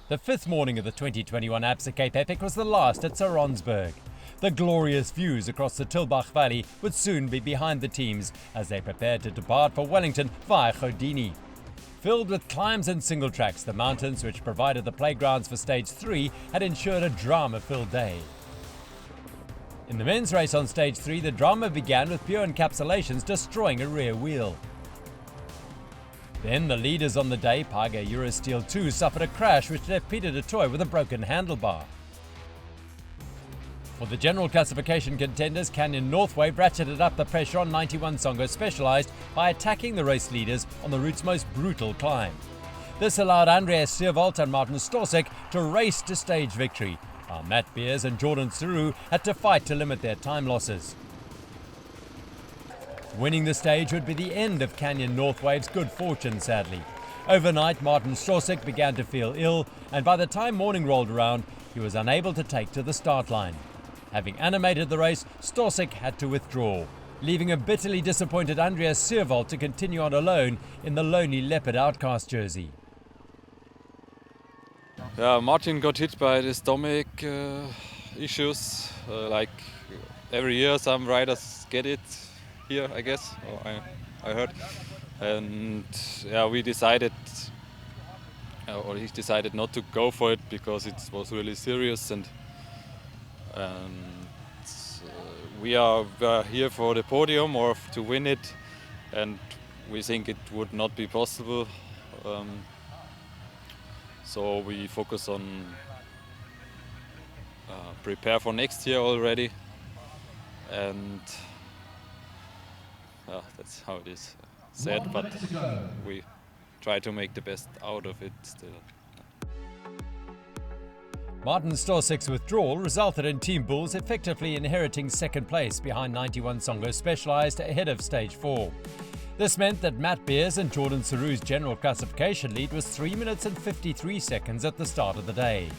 The fifth morning of the 2021 Absa Cape Epic was the last at Limietberg. The glorious views across the Tilbach Valley would soon be behind the teams as they prepared to depart for Wellington via Godini. Filled with climbs and single tracks, the mountains which provided the playgrounds for Stage 3 had ensured a drama-filled day. In the men's race on Stage 3, the drama began with pure encapsulations destroying a rear wheel. Then the leaders on the day, Paga Eurosteel 2, suffered a crash which left Peter de Toy with a broken handlebar. For the general classification contenders, Canyon Northwave ratcheted up the pressure on 91 Songo Specialized by attacking the race leaders on the route's most brutal climb. This allowed Andreas Seerwald and Martin Storsek to race to stage victory, while Matt Beers and Jordan Saru had to fight to limit their time losses. Winning the stage would be the end of Canyon Northwave's good fortune, sadly. Overnight, Martin Storsek began to feel ill, and by the time morning rolled around, he was unable to take to the start line. Having animated the race, Storsek had to withdraw, leaving a bitterly disappointed Andreas Seerwald to continue on alone in the lonely leopard outcast jersey. Yeah, Martin got hit by the stomach issues. Like every year, some riders get it here, I guess. Or I heard, and yeah, we decided, or he decided not to go for it because it was really serious, and we are here for the podium or to win it, and we think it would not be possible. So we focus on prepare for next year already, and that's how it is. Sad, but we try to make the best out of it still. Martin Storsek's withdrawal resulted in Team Bulls effectively inheriting second place behind 91 Songo Specialized ahead of Stage 4. This meant that Matt Beers and Jordan Saru's general classification lead was 3 minutes and 53 seconds at the start of the day.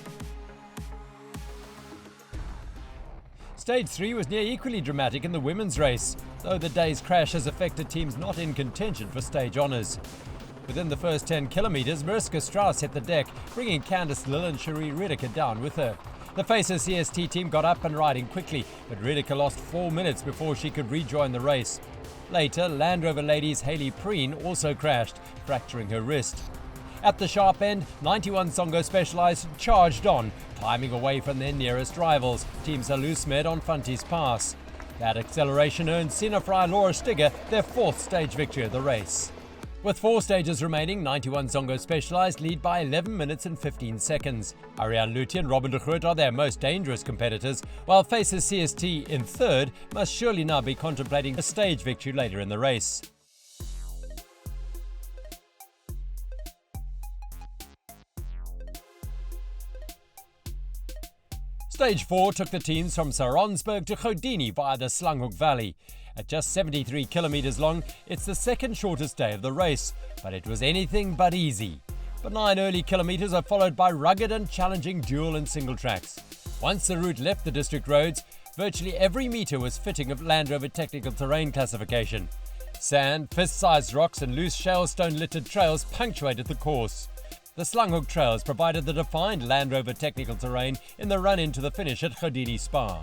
Stage 3 was near equally dramatic in the women's race, though the day's crash has affected teams not in contention for stage honours. Within the first 10 kilometres, Mariska Strauss hit the deck, bringing Candice Lill and Cherie Redeker down with her. The Facer CST team got up and riding quickly, but Redeker lost 4 minutes before she could rejoin the race. Later, Land Rover Ladies' Hayley Preen also crashed, fracturing her wrist. At the sharp end, 91 Songo Specialized charged on, climbing away from their nearest rivals, Team Salusmed on Funties Pass. That acceleration earned Sinafry Laura Stigger their fourth stage victory of the race. With 4 stages remaining, 91 Songo Specialized lead by 11 minutes and 15 seconds. Ariane Luthi and Robin de Groot are their most dangerous competitors, while Facer CST in third must surely now be contemplating a stage victory later in the race. Stage 4 took the teams from Limietberg to Godini via the Slanghoek Valley. At just 73 kilometres long, it's the second shortest day of the race, but it was anything but easy. The 9 early kilometres are followed by rugged and challenging dual and single tracks. Once the route left the district roads, virtually every metre was fitting of Land Rover technical terrain classification. Sand, fist-sized rocks and loose shellstone-littered trails punctuated the course. The Slanghoek trails provided the defined Land Rover technical terrain in the run into the finish at Godini Spa.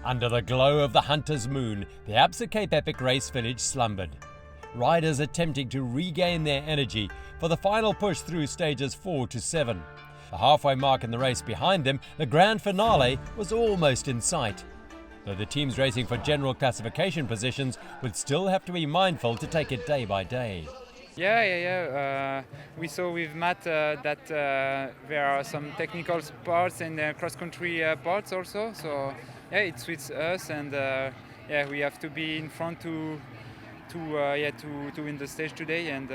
Under the glow of the hunter's moon, the Absa Cape Epic race village slumbered. Riders attempting to regain their energy for the final push through stages 4 to 7. The halfway mark in the race behind them, the grand finale, was almost in sight. Though the teams racing for general classification positions would still have to be mindful to take it day by day. We saw with Matt that there are some technical parts and cross-country parts also. So yeah, it suits us, and we have to be in front to win the stage today. And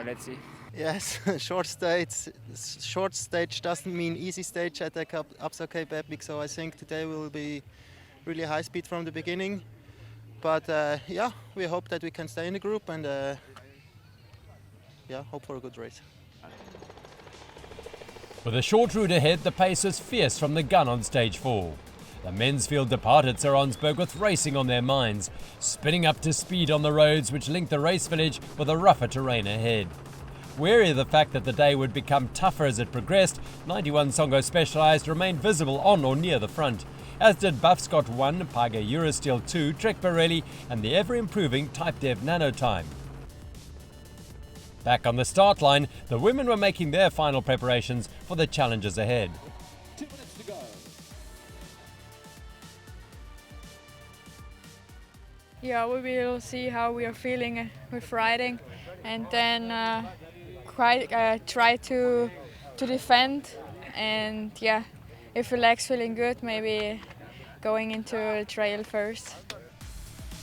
let's see. Yes, short stage doesn't mean easy stage at the Absa Cape Epic. So I think today will be really high speed from the beginning. But we hope that we can stay in the group and. Hope for a good race. With a short route ahead, the pace was fierce from the gun on stage 4. The men's field departed Limietberg with racing on their minds, spinning up to speed on the roads which linked the race village with the rougher terrain ahead. Wary of the fact that the day would become tougher as it progressed, 91 Songo Specialized remained visible on or near the front, as did Buffscott 1, Page Eurosteel 2, Trek Pirelli and the ever-improving Type Dev Nanotime. Back on the start line, the women were making their final preparations for the challenges ahead. 2 minutes to go. Yeah, we will see how we are feeling with riding, and then try to defend. And yeah, if your leg's feeling good, maybe going into a trail first.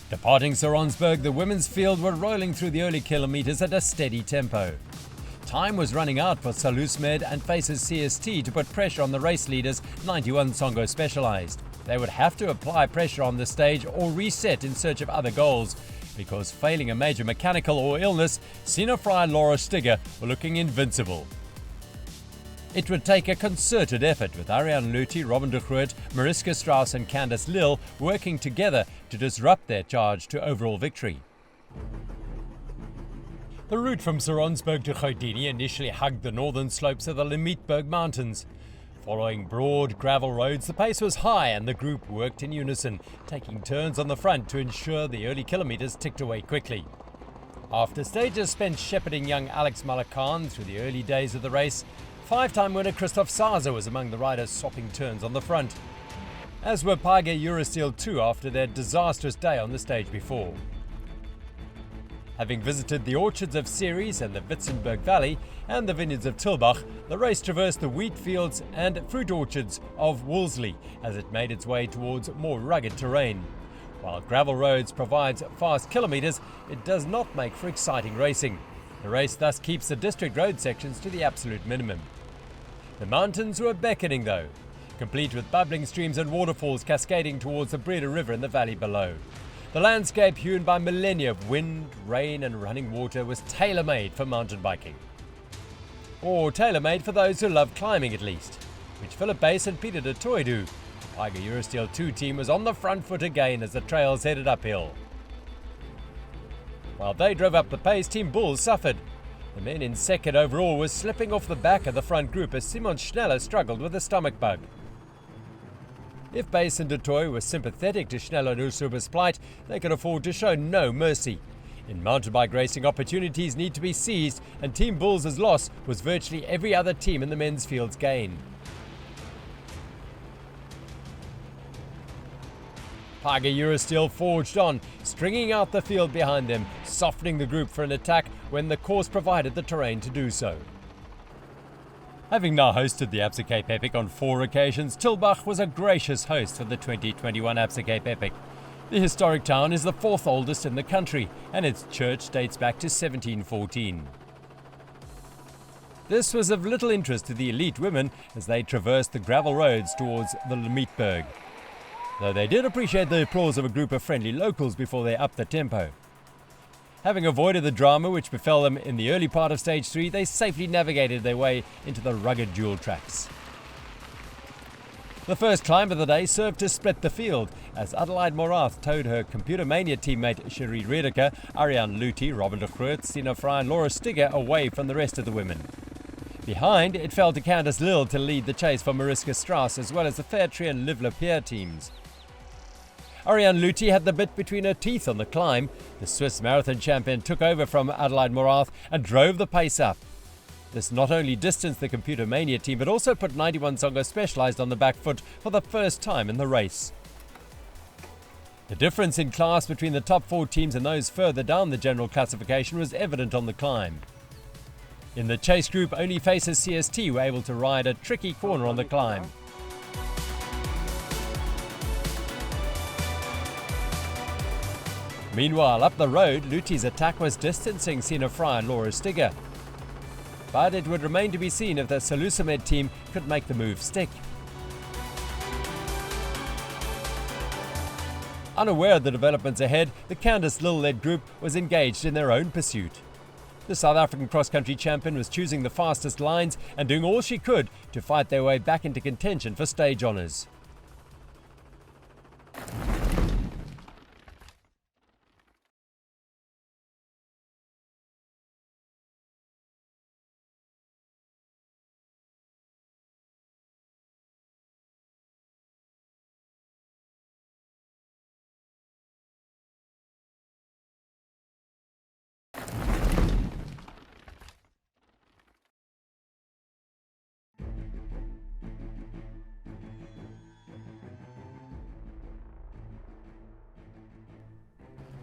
Departing Soronsberg, the women's field were rolling through the early kilometres at a steady tempo. Time was running out for Salusmed and Faces CST to put pressure on the race leaders, 91 Songo Specialized. They would have to apply pressure on the stage or reset in search of other goals, because failing a major mechanical or illness, Sina Fry and Laura Stigger were looking invincible. It would take a concerted effort, with Ariane Luthi, Robin de Groot, Mariska Strauss and Candice Lill working together to disrupt their charge to overall victory. The route from Soronsberg to Goudini initially hugged the northern slopes of the Limietberg mountains. Following broad gravel roads, the pace was high and the group worked in unison, taking turns on the front to ensure the early kilometres ticked away quickly. After stages spent shepherding young Alex Malakan through the early days of the race, five-time winner Christoph Sazer was among the riders swapping turns on the front, as were Page Eurosteel 2 after their disastrous day on the stage before. Having visited the orchards of Ceres and the Witzenberg Valley and the vineyards of Tilbach, the race traversed the wheat fields and fruit orchards of Wolseley as it made its way towards more rugged terrain. While gravel roads provides fast kilometres, it does not make for exciting racing. The race thus keeps the district road sections to the absolute minimum. The mountains were beckoning though, complete with bubbling streams and waterfalls cascading towards the Breda River in the valley below. The landscape, hewn by millennia of wind, rain and running water, was tailor-made for mountain biking. Or tailor-made for those who love climbing at least, which Philip Bass and Peter de Toy do. The Page Eurosteel 2 team was on the front foot again as the trails headed uphill. While they drove up the pace, Team Bulls suffered. The men in second overall were slipping off the back of the front group as Simon Schneller struggled with a stomach bug. If Bass and de Toy were sympathetic to Schneller and Usuber's plight, they could afford to show no mercy. In mountain bike racing, opportunities need to be seized, and Team Bulls' loss was virtually every other team in the men's field's gain. Page Eurosteel forged on, stringing out the field behind them, softening the group for an attack when the course provided the terrain to do so. Having now hosted the Absa Cape Epic on 4 occasions, Tilbach was a gracious host for the 2021 Absa Cape Epic. The historic town is the 4th oldest in the country, and its church dates back to 1714. This was of little interest to the elite women as they traversed the gravel roads towards the Limietberg, though they did appreciate the applause of a group of friendly locals before they upped the tempo. Having avoided the drama which befell them in the early part of Stage 3, they safely navigated their way into the rugged duel tracks. The first climb of the day served to split the field, as Adelaide Morath towed her Computer Mania teammate Cherie Redeker, Ariane Luthi, Robin de Groot, Sina Fry and Laura Stigger away from the rest of the women. Behind, it fell to Candice Lill to lead the chase for Mariska Strauss as well as the Fairtree and Liv Lapierre teams. Ariane Luthi had the bit between her teeth on the climb. The Swiss marathon champion took over from Adelaide Morath and drove the pace up. This not only distanced the Computer Mania team, but also put 91 Songo Specialized on the back foot for the first time in the race. The difference in class between the top 4 teams and those further down the general classification was evident on the climb. In the chase group, only Faces CST were able to ride a tricky corner on the climb. Meanwhile, up the road, Luthi's attack was distancing Sina Fry and Laura Stigger. But it would remain to be seen if the Salusamed team could make the move stick. Unaware of the developments ahead, the Candice Lill-led group was engaged in their own pursuit. The South African cross-country champion was choosing the fastest lines and doing all she could to fight their way back into contention for stage honours.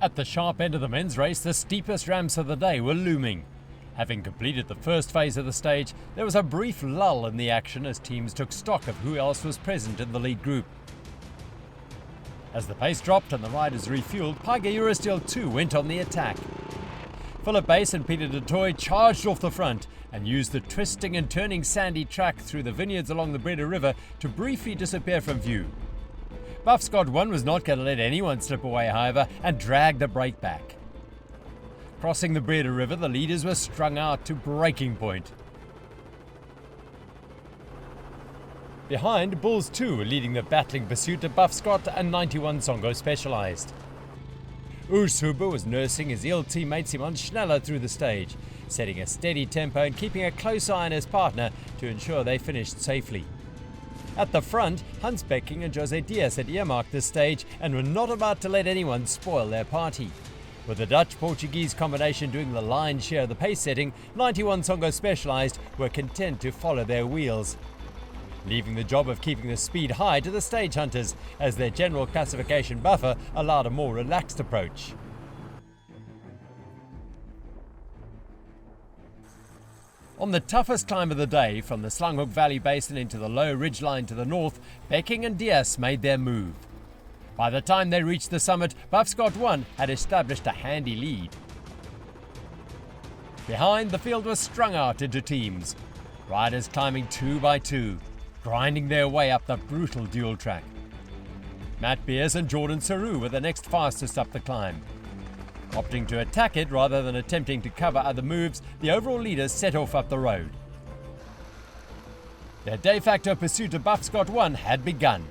At the sharp end of the men's race, the steepest ramps of the day were looming. Having completed the first phase of the stage, there was a brief lull in the action as teams took stock of who else was present in the lead group. As the pace dropped and the riders refueled, Paiga Eurosteel 2 went on the attack. Philip Bass and Peter de Toy charged off the front and used the twisting and turning sandy track through the vineyards along the Breda River to briefly disappear from view. Buff Scott 1 was not going to let anyone slip away, however, and dragged the brake back. Crossing the Breda River, the leaders were strung out to breaking point. Behind, Bulls 2 were leading the battling pursuit to Buff Scott and 91 Songo Specialized. Urs Huber was nursing his ill teammate Simon Schneller through the stage, setting a steady tempo and keeping a close eye on his partner to ensure they finished safely. At the front, Hans Becking and Jose Diaz had earmarked the stage and were not about to let anyone spoil their party. With the Dutch-Portuguese combination doing the lion's share of the pace setting, 91 Songo Specialized were content to follow their wheels, leaving the job of keeping the speed high to the stage hunters, as their general classification buffer allowed a more relaxed approach. On the toughest climb of the day, from the Slanghoek Valley Basin into the low ridgeline to the north, Becking and Diaz made their move. By the time they reached the summit, Buff Scott 1 had established a handy lead. Behind, the field was strung out into teams, riders climbing 2 by 2, grinding their way up the brutal duel track. Matt Beers and Jordan Saru were the next fastest up the climb. Opting to attack it rather than attempting to cover other moves, the overall leaders set off up the road. Their de facto pursuit of Buff Scott 1 had begun.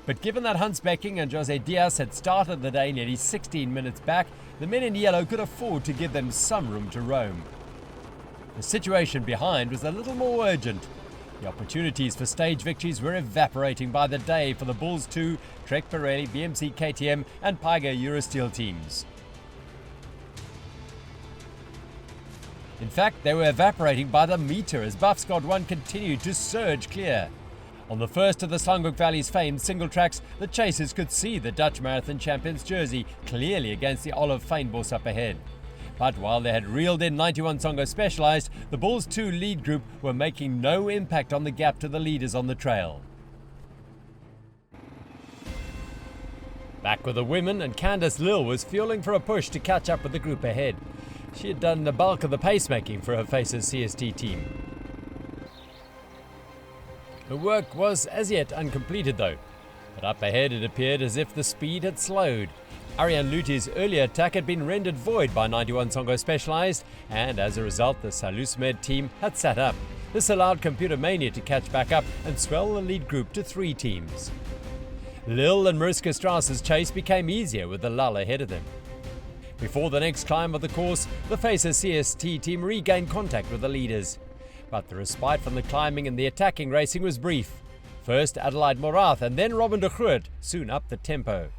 But given that Hans Becking and Jose Diaz had started the day nearly 16 minutes back, the men in yellow could afford to give them some room to roam. The situation behind was a little more urgent. The opportunities for stage victories were evaporating by the day for the Bulls 2, Trek Pirelli, BMC KTM and Paiga Eurosteel teams. In fact, they were evaporating by the metre as Buff Scott 1 continued to surge clear. On the first of the Slanghoek Valley's famed single tracks, the chasers could see the Dutch marathon champion's jersey clearly against the olive fynbos up ahead. But while they had reeled in 91 Songo Specialized, the Bulls 2 lead group were making no impact on the gap to the leaders on the trail. Back with the women, and Candice Lill was fueling for a push to catch up with the group ahead. She had done the bulk of the pacemaking for her Faces CST team. Her work was as yet uncompleted though, but up ahead it appeared as if the speed had slowed. Ariane Luti's earlier attack had been rendered void by 91 Songo Specialized, and as a result the Salusmed team had sat up. This allowed Computer Mania to catch back up and swell the lead group to 3 teams. Lil and Mariska Strauss's chase became easier with the lull ahead of them. Before the next climb of the course, the Faces CST team regained contact with the leaders. But the respite from the climbing and the attacking racing was brief. First Adelaide Morath and then Robin de Groot soon upped the tempo.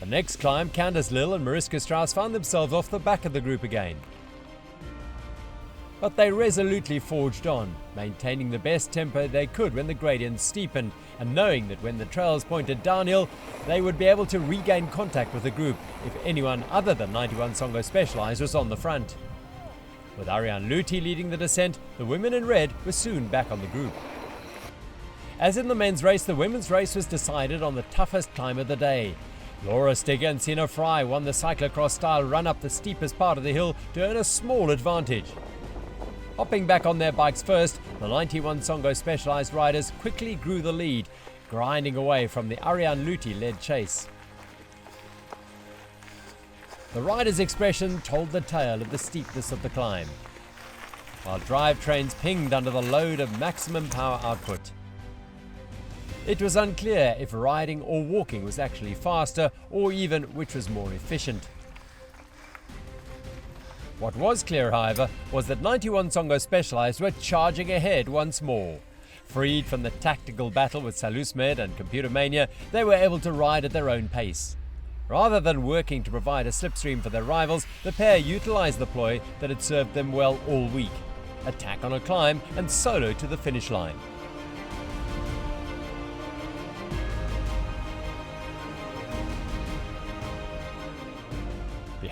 The next climb, Candice Lill and Mariska Strauss found themselves off the back of the group again. But they resolutely forged on, maintaining the best tempo they could when the gradients steepened, and knowing that when the trails pointed downhill, they would be able to regain contact with the group if anyone other than 91 Songo Specialized was on the front. With Ariane Luti leading the descent, the women in red were soon back on the group. As in the men's race, the women's race was decided on the toughest climb of the day. Laura Stigger and Sina Fry won the cyclocross-style run up the steepest part of the hill to earn a small advantage. Hopping back on their bikes first, the 91 Songo Specialized riders quickly grew the lead, grinding away from the Ariane Luti-led chase. The rider's expression told the tale of the steepness of the climb, while drivetrains pinged under the load of maximum power output. It was unclear if riding or walking was actually faster, or even which was more efficient. What was clear, however, was that 91 Songo Specialized were charging ahead once more. Freed from the tactical battle with Salusmed and Computer Mania, they were able to ride at their own pace. Rather than working to provide a slipstream for their rivals, the pair utilized the ploy that had served them well all week: attack on a climb and solo to the finish line.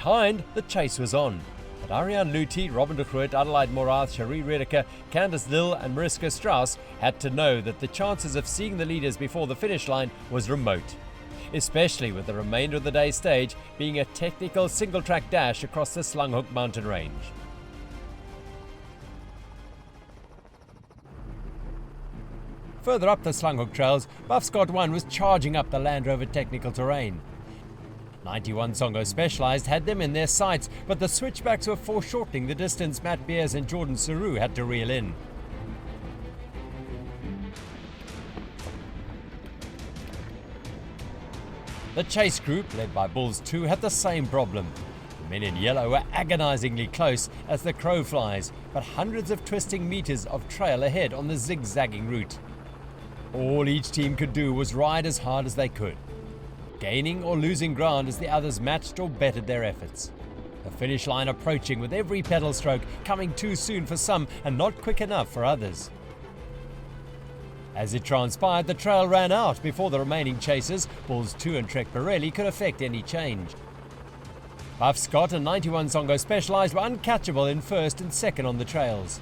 behind, the chase was on. But Ariane Luthi, Robin de Groot, Adelaide Morath, Cherie Redeker, Candice Dill and Mariska Strauss had to know that the chances of seeing the leaders before the finish line was remote, especially with the remainder of the day's stage being a technical single-track dash across the Slanghoek mountain range. Further up the Slanghoek trails, Buff Scott 1 was charging up the Land Rover technical terrain. 91 Songo Specialized had them in their sights, but the switchbacks were foreshortening the distance Matt Beers and Jordan Saru had to reel in. The chase group, led by Bulls 2, had the same problem. The men in yellow were agonizingly close as the crow flies, but hundreds of twisting meters of trail ahead on the zigzagging route. All each team could do was ride as hard as they could, gaining or losing ground as the others matched or bettered their efforts. The finish line approaching with every pedal stroke, coming too soon for some and not quick enough for others. As it transpired, the trail ran out before the remaining chasers, Bulls 2 and Trek Pirelli, could affect any change. Buff Scott and 91 Songo Specialized were uncatchable in first and second on the trails.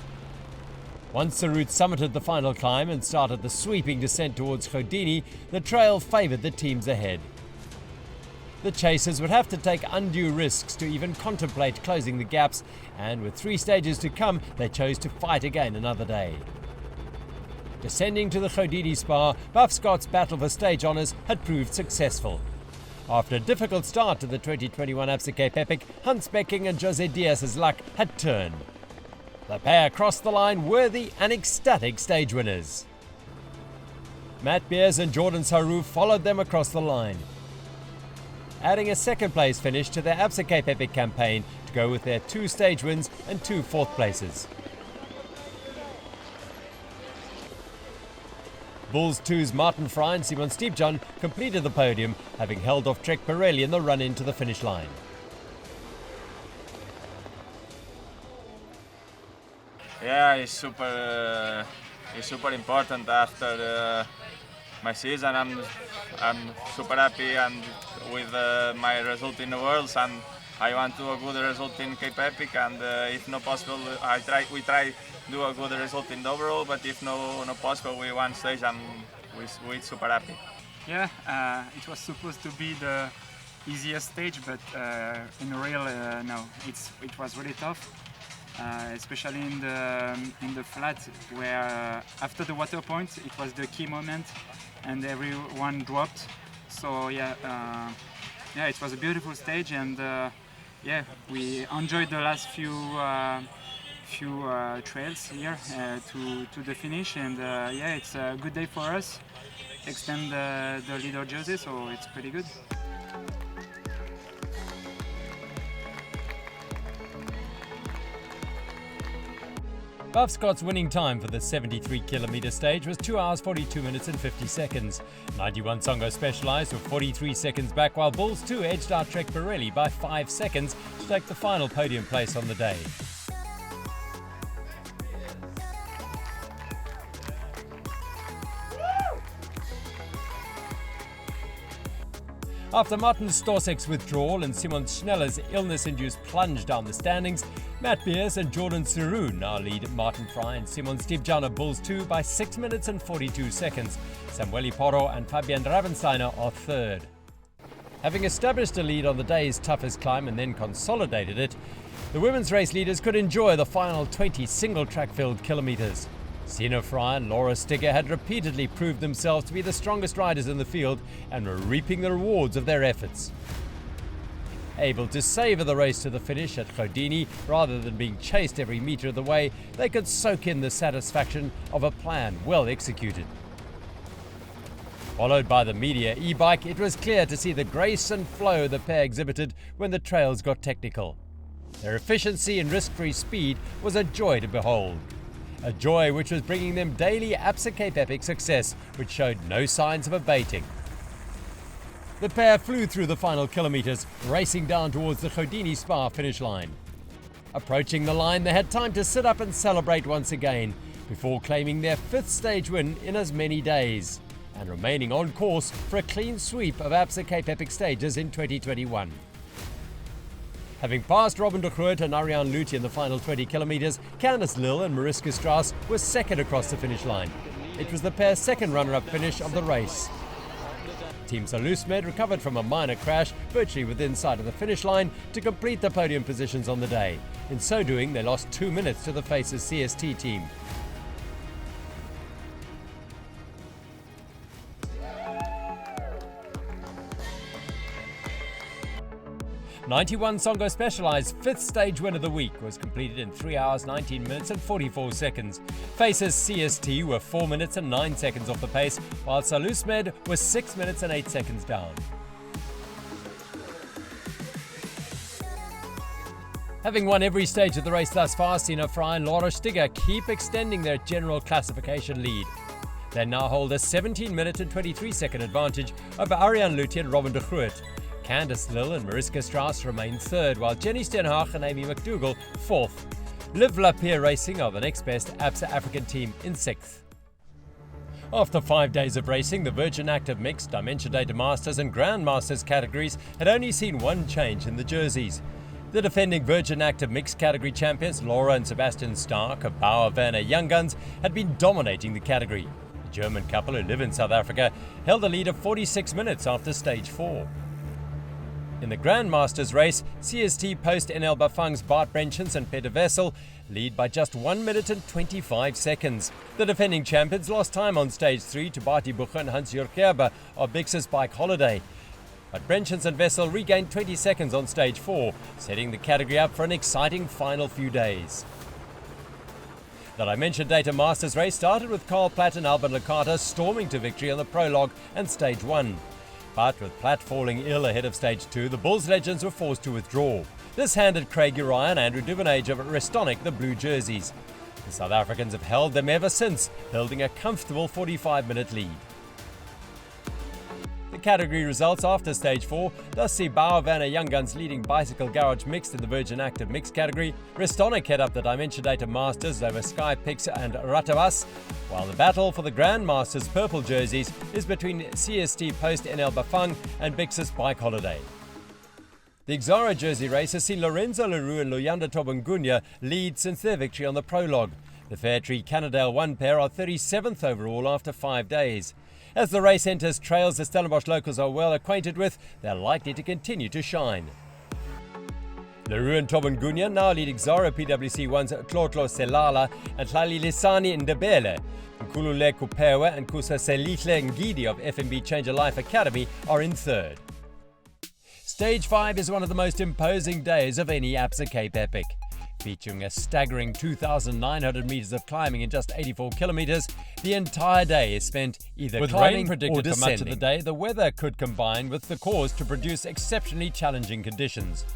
Once the route summited the final climb and started the sweeping descent towards Godini, the trail favoured the teams ahead. The chasers would have to take undue risks to even contemplate closing the gaps, and with 3 stages to come, they chose to fight again another day. Descending to the Godini Spa, Buff Scott's battle for stage honours had proved successful. After a difficult start to the 2021 Absa Cape Epic, Hans Becking and Jose Diaz's luck had turned. The pair crossed the line worthy and ecstatic stage winners. Matt Beers and Jordan Saru followed them across the line, adding a second place finish to their Absa Cape Epic campaign to go with their 2 stage wins and 2 fourth places. Bulls 2's Martin Fry and Simon Stiepjan completed the podium, having held off Trek Pirelli in the run-in to the finish line. Yeah, it's super important after my season. I'm super happy and with my result in the Worlds, and I want to do a good result in Cape Epic, and if not possible, we try do a good result in the overall, but if not possible, we won stage and we're super happy. Yeah, it was supposed to be the easiest stage, but in real, no, it was really tough. Especially in the flat, where after the water point it was the key moment and everyone dropped. So yeah, it was a beautiful stage, and yeah, we enjoyed the last few trails here to the finish, and yeah, it's a good day for us. Extend the leader jersey, so it's pretty good. Buff Scott's winning time for the 73-kilometre stage was 2 hours 42 minutes and 50 seconds. 91 Songo Specialized were 43 seconds back, while Bulls 2 edged out Trek Pirelli by 5 seconds to take the final podium place on the day. After Martin Storsek's withdrawal and Simon Schneller's illness-induced plunge down the standings, Matt Beers and Jordan Saru now lead Martin Fry and Simon Stiepjan of Bulls 2 by 6 minutes and 42 seconds. Samueli Porro and Fabian Ravensteiner are third. Having established a lead on the day's toughest climb and then consolidated it, the women's race leaders could enjoy the final 20 single-track filled kilometres. Sina Fry and Laura Stigger had repeatedly proved themselves to be the strongest riders in the field and were reaping the rewards of their efforts. Able to savour the race to the finish at Godini rather than being chased every metre of the way, they could soak in the satisfaction of a plan well executed. Followed by the media e-bike, it was clear to see the grace and flow the pair exhibited when the trails got technical. Their efficiency and risk-free speed was a joy to behold. A joy which was bringing them daily Absa Cape Epic success, which showed no signs of abating. The pair flew through the final kilometres, racing down towards the Godini Spa finish line. Approaching the line, they had time to sit up and celebrate once again, before claiming their 5th stage win in as many days, and remaining on course for a clean sweep of Absa Cape Epic stages in 2021. Having passed Robin de Groot and Arjan Luthi in the final 20 kilometres, Candice Lill and Mariska Strauss were second across the finish line. It was the pair's second runner-up finish of the race. Team Salusmed recovered from a minor crash virtually within sight of the finish line to complete the podium positions on the day. In so doing, they lost 2 minutes to the Faces CST team. 91 Songo Specialized 5th stage win of the week was completed in 3 hours, 19 minutes and 44 seconds. Faces CST were 4 minutes and 9 seconds off the pace, while Salusmed was 6 minutes and 8 seconds down. Having won every stage of the race thus far, Sina Frey and Laura Stigger keep extending their general classification lead. They now hold a 17-minute and 23-second advantage over Arjan Luthi and Robin de Groot. Candice Lill and Mariska Strauss remain third, while Jenny Stenhaag and Amy McDougall fourth. Liv Lapierre Racing are the next best Absa African team in sixth. After 5 days of racing, the Virgin Active Mixed, Dimension Data Masters and Grand Masters categories had only seen one change in the jerseys. The defending Virgin Active Mixed category champions Laura and Sebastian Stark of Bauer Werner Young Guns had been dominating the category. The German couple who live in South Africa held a lead of 46 minutes after stage 4. In the Grand Masters race, CST Post NL Bafang's Bart Brenchens and Peter Wessel lead by just 1 minute and 25 seconds. The defending champions lost time on stage 3 to Barty Bucher and Hans-Jörg Gerber of Bix's Bike Holiday. But Brenchens and Wessel regained 20 seconds on stage 4, setting the category up for an exciting final few days. The Dimension Data Masters race started with Carl Platt and Albert Licata storming to victory on the prologue and stage 1. But with Platt falling ill ahead of stage 2, the Bulls legends were forced to withdraw. This handed Craig Uriah and Andrew Duvenage of Restonic the blue jerseys. The South Africans have held them ever since, holding a comfortable 45-minute lead. The category results after stage 4 thus see Bauer Werner Young Guns leading Bicycle Garage Mixed in the Virgin Active Mixed category. Restonic head up the Dimension Data Masters over Sky Pix and Ratavas, while the battle for the Grand Masters purple jerseys is between CST Post NL Bafang and Bix's Bike Holiday. The Xara jersey race has seen Lorenzo Leroux and Luyanda Tobungunya lead since their victory on the prologue. The Fairtree Cannondale 1 pair are 37th overall after 5 days. As the race enters trails the Stellenbosch locals are well acquainted with, they're likely to continue to shine. Leroux and Tobungunya now lead Xara PwC 1's Tlotlo Selala and Tlalilisani Ndebele. Nkulule Kupewa and Kusa Selihle Ngidi of FNB Change a Life Academy are in third. Stage 5 is one of the most imposing days of any Absa Cape Epic. Featuring a staggering 2,900 metres of climbing in just 84 kilometres, the entire day is spent either with climbing rain predicted or descending. For much of the day, the weather could combine with the cause to produce exceptionally challenging conditions.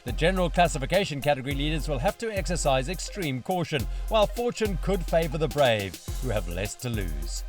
The general classification category leaders will have to exercise extreme caution, while fortune could favour the brave, who have less to lose.